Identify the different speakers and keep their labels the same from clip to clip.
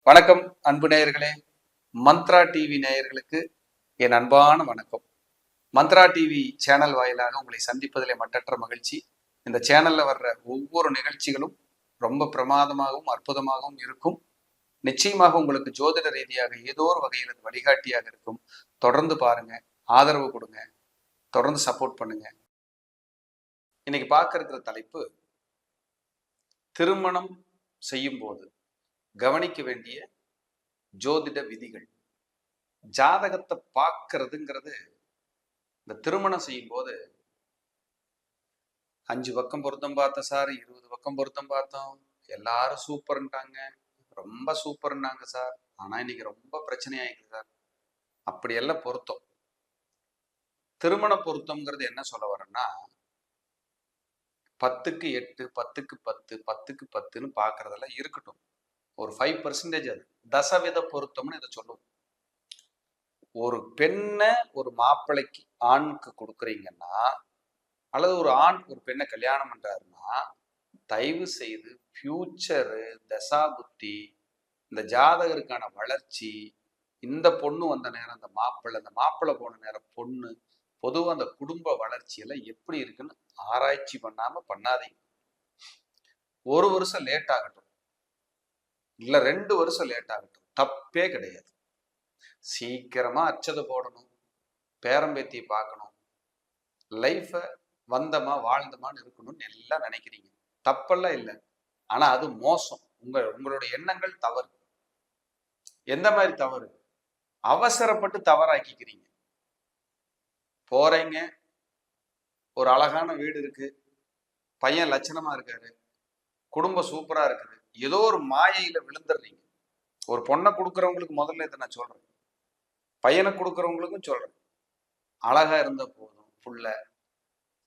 Speaker 1: வணக்கம் அன்பு நேயர்களே. மந்த்ரா டிவி நேயர்களுக்கு என் அன்பான வணக்கம். மந்த்ரா டிவி சேனல் வாயிலாக உங்களை சந்திப்பதிலே மட்டற்ற மகிழ்ச்சி. இந்த சேனல்ல வர்ற ஒவ்வொரு நிகழ்ச்சிகளும் ரொம்ப பிரமாதமாகவும் அற்புதமாகவும் இருக்கும். நிச்சயமாக உங்களுக்கு ஜோதிட ரீதியாக ஏதோ ஒரு வகையில் அது வழிகாட்டியாக இருக்கும். தொடர்ந்து பாருங்க, ஆதரவு கொடுங்க, தொடர்ந்து சப்போர்ட் பண்ணுங்க. இன்னைக்கு பார்க்க இருக்கிற தலைப்பு, திருமணம் செய்யும் போது கவனிக்க வேண்டிய ஜோதிட விதிகள். ஜாதகத்தை பார்க்கறதுங்கிறது, இந்த திருமணம் செய்யும் போது 5 பக்கம் பொருத்தம் பார்த்த சார், 20 பக்கம் பொருத்தம் பார்த்தோம், எல்லாரும் சூப்பர்ன்ட்டாங்க, ரொம்ப சூப்பர்னாங்க சார், ஆனா இன்னைக்கு ரொம்ப பிரச்சனை ஆயிடுது சார். அப்படியெல்லாம் பொருத்தம். திருமண பொருத்தம்ங்கிறது என்ன சொல்ல வரேன்னா, 10க்கு 8, 10க்கு 10, 10க்கு 10ன்னு பார்க்கறதெல்லாம் இருக்கட்டும். ஒரு 5% அது தசவித பொருத்தம்னு இதை சொல்லுவோம். ஒரு பெண்ணை ஒரு மாப்பிள்ளைக்கு ஆணுக்கு கொடுக்குறீங்கன்னா, அல்லது ஒரு ஆண் ஒரு பெண்ணை கல்யாணம் பண்றாருன்னா, தயவு செய்து ஃபியூச்சரு, தசா புத்தி, இந்த ஜாதகருக்கான வளர்ச்சி, இந்த பொண்ணு வந்த நேரம் அந்த மாப்பிள்ளை போன நேரம் பொண்ணு, பொதுவாக அந்த குடும்ப வளர்ச்சி எல்லாம் எப்படி இருக்குன்னு ஆராய்ச்சி பண்ணாதீங்க. 1 வருஷம் லேட் ஆகட்டும், இல்ல 2 வருஷம் லேட் ஆகட்டும், தப்பே கிடையாது. சீக்கிரமா அச்சதை போடணும், பேரம்பேத்தியை பார்க்கணும், லைஃப வந்தமா வாழ்ந்தமான்னு இருக்கணும்னு எல்லாம் நினைக்கிறீங்க. தப்பெல்லாம் இல்லை, ஆனா அது மோசம். உங்களுடைய எண்ணங்கள் தவறு. எந்த மாதிரி தவறு? அவசரப்பட்டு தவறாக்கிக்கிறீங்க. போறீங்க, ஒரு அழகான வீடு இருக்கு, பையன் லட்சணமா இருக்காரு, குடும்பம் சூப்பரா இருக்குது, ஏதோ ஒரு மாயையில விழுந்துடுறீங்க. ஒரு பொண்ணை கொடுக்குறவங்களுக்கு முதல்ல இதை நான் சொல்றேன், பையனை கொடுக்குறவங்களுக்கும் சொல்றேன். அழகா இருந்த போதும் புள்ள,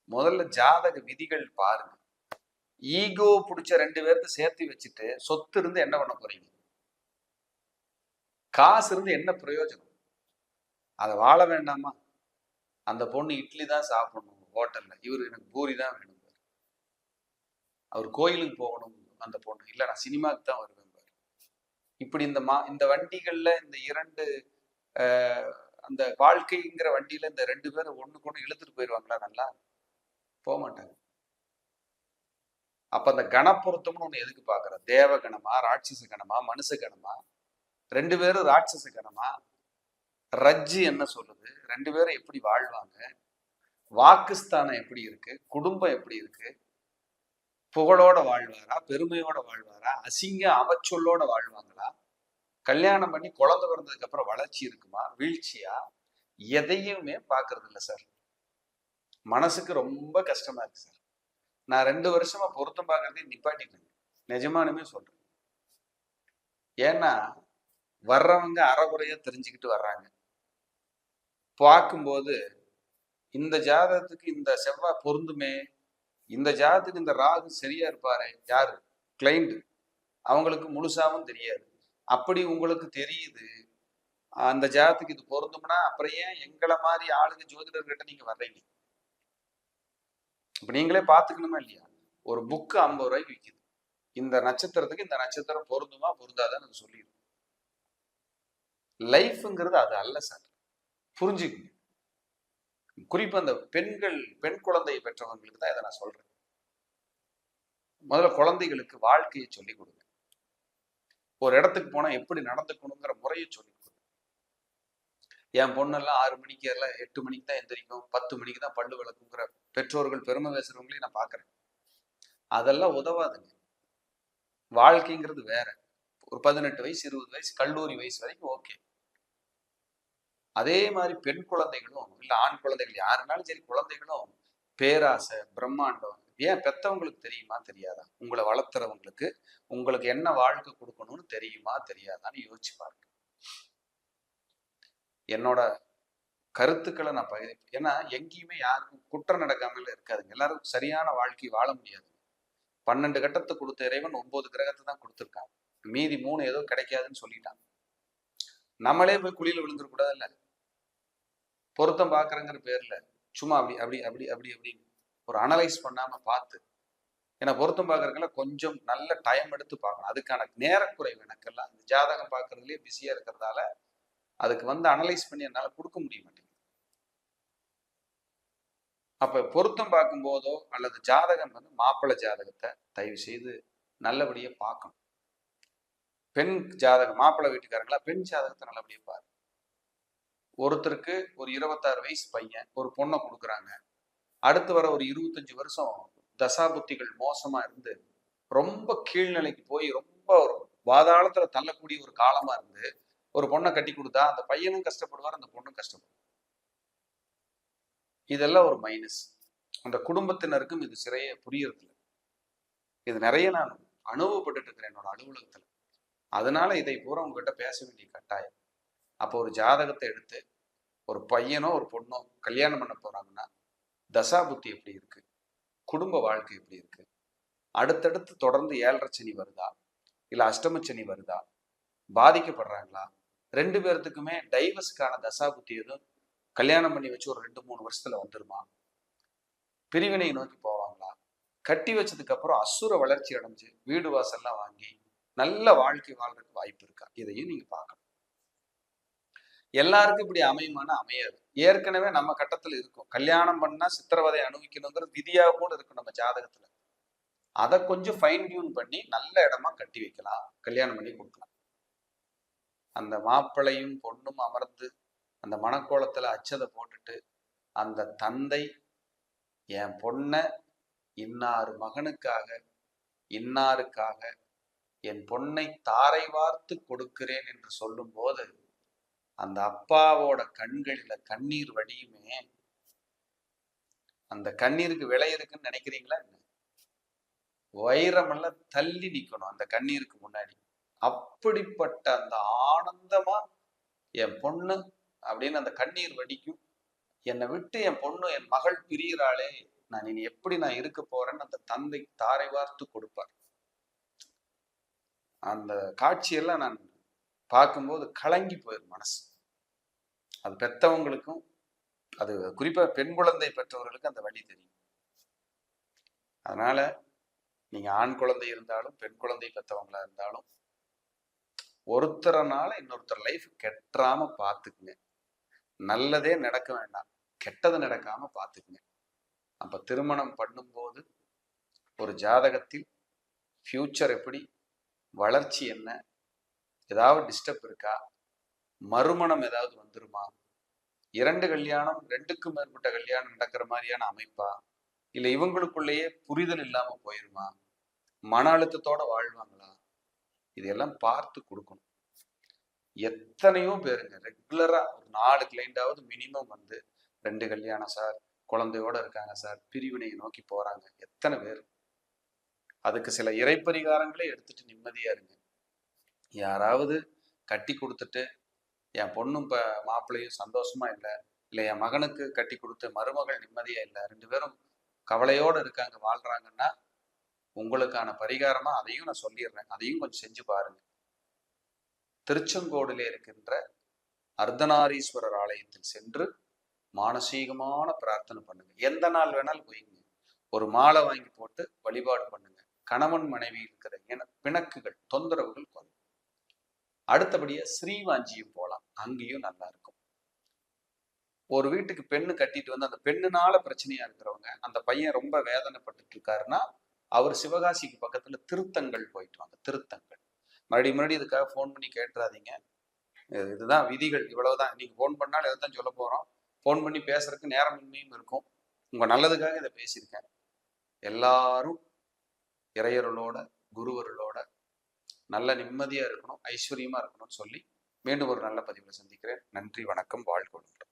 Speaker 1: முதல்ல ஜாதக விதிகள் பாருங்க. ஈகோ பிடிச்ச 2 பேருக்கு சேர்த்து வச்சுட்டு சொத்து இருந்து என்ன பண்ண போறீங்க? காசு இருந்து என்ன பிரயோஜனம்? அதை வாழ வேண்டாமா? அந்த பொண்ணு இட்லி தான் சாப்பிடணும் ஹோட்டல்ல, இவரு எனக்கு பூரி தான் வேணும், அவர் கோயிலுக்கு போகணும் அந்த பொண்ணு, இல்ல நான் சினிமாவுக்கு தான் வருவேன். இப்படி இந்த வண்டிகள்ல இந்த 2 அந்த வாழ்க்கைங்கிற வண்டியில இந்த 2 பேரும் ஒண்ணுக்கு ஒண்ணு இழுத்துட்டு போயிடுவாங்களா? நல்லா போக மாட்டாங்க. அப்ப அந்த கணப்பொருத்தம்னு ஒண்ணு எதுக்கு பாக்குற? தேவ கணமா, ராட்சச கணமா, மனுஷ கணமா? 2 பேரும் ராட்சச கணமா? ரஜ்ஜு என்ன சொல்லுது? 2 பேரும் எப்படி வாழ்வாங்க? வாக்குஸ்தானம் எப்படி இருக்கு? குடும்பம் எப்படி இருக்கு? புகழோட வாழ்வாரா, பெருமையோட வாழ்வாரா, அசிங்க அவச்சொல்லோட வாழ்வாங்களா? கல்யாணம் பண்ணி குழந்தை பிறந்ததுக்கு அப்புறம் வளர்ச்சி இருக்குமா, வீழ்ச்சியா? எதையுமே பாக்குறது இல்லை சார். மனசுக்கு ரொம்ப கஷ்டமா இருக்கு சார். நான் 2 வருஷமா பொருத்தம் பார்க்கறதே நிப்பாட்டிட்டேன், நிஜமானுமே சொல்றேன். ஏன்னா வர்றவங்க அறகுறையா தெரிஞ்சுக்கிட்டு வர்றாங்க. பார்க்கும்போது இந்த ஜாதகத்துக்கு இந்த செவ்வாய் பொருந்துமே, இந்த ஜாதகத்துக்கு இந்த ராகு சரியா இருப்பாரு, யாரு கிளைண்ட், அவங்களுக்கு முழுசாவும் தெரியாது. அப்படி உங்களுக்கு தெரியுது அந்த ஜாதத்துக்கு இது பொருந்தும்னா, அப்புறம் ஏன் எங்களை மாதிரி ஆளுங்க ஜோதிடர்கிட்ட நீங்க வர்றீங்க? இப்ப நீங்களே பாத்துக்கணுமா இல்லையா? ஒரு புக்கு 50 ரூபாய்க்கு விற்குது, இந்த நட்சத்திரத்துக்கு இந்த நட்சத்திரம் பொருந்துமா பொருந்தாதான்னு சொல்லிடும். லைஃப்ங்கிறது அது அல்ல சார், புரிஞ்சுக்கணும். குறிப்பா அந்த பெண் குழந்தையை பெற்றவங்களுக்கு தான் இதை நான் சொல்றேன். முதல்ல குழந்தைகளுக்கு வாழ்க்கையை சொல்லி கொடுங்க. ஒரு இடத்துக்கு போனா எப்படி நடந்துக்கணுங்கிற முறையை சொல்லி கொடுங்க. என் பொண்ணெல்லாம் 6 மணிக்கு, எல்லாம் 8 மணிக்கு தான் எந்திரிக்கும், 10 மணிக்கு தான் பல்லு விளக்குங்கிற பெற்றோர்கள் பெருமை பேசுறவங்களையும் நான் பாக்குறேன். அதெல்லாம் உதவாதுங்க. வாழ்க்கைங்கிறது வேற. ஒரு 18 வயசு, 20 வயசு, கல்லூரி வயசு வரைக்கும் ஓகே. அதே மாதிரி பெண் குழந்தைகளும் இல்ல ஆண் குழந்தைகள் யாருனாலும் சரி, குழந்தைகளும் பேராசை, பிரம்மாண்டம். ஏன் பெத்தவங்களுக்கு தெரியுமா தெரியாதா? உங்களை வளர்த்துறவங்களுக்கு உங்களுக்கு என்ன வாழ்க்கை கொடுக்கணும்னு தெரியுமா தெரியாதான்னு யோசிச்சு பாருங்க. என்னோட கருத்துக்களை நான் பகிர்ந்து, ஏன்னா எங்கேயுமே யாருக்கும் குற்றம் நடக்காமல் இருக்காதுங்க. எல்லாரும் சரியான வாழ்க்கை வாழ முடியாது. 12 கட்டத்தை கொடுத்த இறைவன் 9 கிரகத்தை தான் கொடுத்துருக்காங்க, மீதி 3 ஏதோ கிடைக்காதுன்னு சொல்லிட்டாங்க. நம்மளே போய் குழியில விழுந்துடக்கூடாது இல்ல? பொருத்தம் பார்க்கறங்கிற பேர்ல சும்மா அப்படி அப்படி அப்படி அப்படி அப்படி ஒரு அனலைஸ் பண்ணாம பார்த்து ஏன்னா பொருத்தம் பார்க்கறதுல கொஞ்சம் நல்ல டைம் எடுத்து பார்க்கணும். அதுக்கான நேரக்குறைவு எனக்கெல்லாம் இந்த ஜாதகம் பார்க்கறதுலயே பிஸியா இருக்கிறதால அதுக்கு வந்து அனலைஸ் பண்ணி என்னால கொடுக்க முடிய மாட்டேங்குது. அப்ப பொருத்தம் பார்க்கும் போதோ அல்லது ஜாதகம் வந்து மாப்பிள்ளை ஜாதகத்தை தயவு செய்து நல்லபடியா பார்க்கணும். பெண் ஜாதகம் மாப்பிள்ளை வீட்டுக்காரங்களா பெண் ஜாதகத்தை நல்லபடியா பாரு. ஒருத்தருக்கு ஒரு 26 வயசு பையன் ஒரு பொண்ணை கொடுக்குறாங்க. அடுத்து வர ஒரு 25 வருஷம் தசாபுத்திகள் மோசமா இருந்து ரொம்ப கீழ்நிலைக்கு போய் ரொம்ப ஒரு பாதாளத்துல தள்ளக்கூடிய ஒரு காலமா இருந்து ஒரு பொண்ணை கட்டி கொடுத்தா அந்த பையனும் கஷ்டப்படுவார், அந்த பொண்ணும் கஷ்டப்படுவார். இதெல்லாம் ஒரு மைனஸ். அந்த குடும்பத்தினருக்கும் இது சிறைய புரியறதில்ல. இது நிறைய நான் அனுபவப்பட்டு இருக்கிறேன் என்னோட அலுவலகத்துல. அதனால இதை பூரா உங்ககிட்ட பேச வேண்டிய கட்டாயம். அப்போ ஒரு ஜாதகத்தை எடுத்து ஒரு பையனோ ஒரு பொண்ணோ கல்யாணம் பண்ண போறாங்கன்னா தசாபுத்தி எப்படி இருக்கு, குடும்ப வாழ்க்கை எப்படி இருக்கு, அடுத்தடுத்து தொடர்ந்து 7.5 சனி வருதா இல்ல அஷ்டம சனி வருதா, பாதிக்கப்படுறாங்களா, 2 பேர்த்துக்குமே டைவர்ஸ்க்கான தசாபுத்தி எதுவும் கல்யாணம் பண்ணி வச்சு ஒரு 2-3 வருஷத்துல வந்துருமா, பிரிவினை நோக்கி போவாங்களா, கட்டி வச்சதுக்கு அப்புறம் அசுர வளர்ச்சி அடைஞ்சு வீடு வாசல்லாம் வாங்கி நல்ல வாழ்க்கை வாழ்றதுக்கு வாய்ப்பு இருக்கா, இதையும் நீங்க பார்க்கணும். எல்லாருக்கும் இப்படி அமையுமான அமையாது. ஏற்கனவே நம்ம கட்டத்துல இருக்கும். கல்யாணம் பண்ணா சித்திரவதை அனுபவிக்கணுங்கிற விதியாக கூட இருக்கும் நம்ம ஜாதகத்துல. அதை கொஞ்சம் ஃபைன் டியூன் பண்ணி நல்ல இடமா கட்டி வைக்கலாம், கல்யாணம் பண்ணி கொடுக்கலாம். அந்த மாப்பிள்ளையும் பொண்ணும் அமர்ந்து அந்த மணக்கோலத்துல அச்சதை போட்டுட்டு அந்த தந்தை என் பொண்ணை இன்னாரு மகனுக்காக இன்னாருக்காக என் பொண்ணை தாரை வார்த்து கொடுக்கிறேன் என்று சொல்லும் போது அந்த அப்பாவோட கண்களில கண்ணீர் வடியுமே. அந்த கண்ணீருக்கு விலை இருக்குன்னு நினைக்கிறீங்களா? வைரமெல்லாம் தள்ளி நிக்கணும் அந்த கண்ணீருக்கு முன்னாடி. அப்படிப்பட்ட அந்த ஆனந்தமா என் பொண்ணு அப்படின்னு அந்த கண்ணீர் வடிக்கும். என்னை விட்டு என் பொண்ணு என் மகள் பிரியிறாளே, நான் இனி எப்படி நான் இருக்க போறேன்னு அந்த தந்தை தாரை வார்த்து கொடுப்பார். அந்த காட்சியெல்லாம் நான் பார்க்கும்போது கலங்கி போயிடும் மனசு. அது பெற்றவங்களுக்கும், அது குறிப்பா பெண் குழந்தை பெற்றவர்களுக்கு அந்த வழி தெரியும். அதனால நீங்க ஆண் குழந்தை இருந்தாலும் பெண் குழந்தை பெற்றவங்களா இருந்தாலும் ஒருத்தரனால இன்னொருத்தர் லைஃப் கெட்டாம பார்த்துக்குங்க. நல்லதே நடக்க வேண்டாம், கெட்டது நடக்காம பார்த்துக்குங்க. அப்ப திருமணம் பண்ணும்போது ஒரு ஜாதகத்தில் ஃபியூச்சர் எப்படி, வளர்ச்சி என்ன, ஏதாவது டிஸ்டர்ப் இருக்கா, மறுமணம் ஏதாவது வந்துருமா, 2 கல்யாணம் 2க்கும் மேற்பட்ட கல்யாணம் நடக்கிற மாதிரியான அமைப்பா, இல்லை இவங்களுக்குள்ளேயே புரிதல் இல்லாம போயிருமா, மன அழுத்தத்தோட வாழ்வாங்களா, இதெல்லாம் பார்த்து கொடுக்கணும். எத்தனையோ பேருங்க ரெகுலரா ஒரு 4 கிளைண்டாவது மினிமம் வந்து 2 கல்யாணம் சார், குழந்தையோட இருக்காங்க சார், பிரிவினையை நோக்கி போறாங்க. எத்தனை பேர்? அதுக்கு சில இறைப்பரிகாரங்களே எடுத்துட்டு நிம்மதியா இருங்க. யாராவது கட்டி கொடுத்துட்டு என் பொண்ணும் இப்ப மாப்பிள்ளையும் சந்தோஷமா இல்லை, இல்லை என் மகனுக்கு கட்டி கொடுத்து மருமகள் நிம்மதியா இல்லை, 2 பேரும் கவலையோடு இருக்காங்க வாழ்றாங்கன்னா உங்களுக்கான பரிகாரமா அதையும் நான் சொல்லிடுறேன். அதையும் கொஞ்சம் செஞ்சு பாருங்க. திருச்செங்கோடிலே இருக்கின்ற அர்த்தநாரீஸ்வரர் ஆலயத்தில் சென்று மானசீகமான பிரார்த்தனை பண்ணுங்க. எந்த நாள் வேணாலும் போய்ங்க, ஒரு மாலை வாங்கி போட்டு வழிபாடு பண்ணுங்க. கணவன் மனைவி இருக்கிற பிணக்குகள் தொந்தரவுகள் குறையும். அடுத்தபடியா ஸ்ரீவாஞ்சியும் போகலாம், அங்கேயும் நல்லா இருக்கும். ஒரு வீட்டுக்கு பெண்ணு கட்டிட்டு வந்து அந்த பெண்ணுனால பிரச்சனையா இருக்கிறவங்க, அந்த பையன் ரொம்ப வேதனைப்பட்டு இருக்காருன்னா அவர் சிவகாசிக்கு பக்கத்துல திருத்தங்கள் போயிட்டு வாங்க. திருத்தங்கள் மறுபடியும் இதுக்காக ஃபோன் பண்ணி கேட்டுறாதீங்க. இதுதான் விதிகள், இவ்வளவுதான். நீங்க ஃபோன் பண்ணாலும் இதைத்தான் சொல்ல போறோம். ஃபோன் பண்ணி பேசுறதுக்கு நேரமின்மையும் இருக்கும். உங்க நல்லதுக்காக இதை பேசியிருக்கேன். எல்லாரும் இறையருளோட குருவருளோட நல்ல நிம்மதியா இருக்கணும், ஐஸ்வர்யமா இருக்கணும்னு சொல்லி மீண்டும் ஒரு நல்ல பதிவுல சந்திக்கிறேன். நன்றி, வணக்கம், வாழ்க வளமுடன்.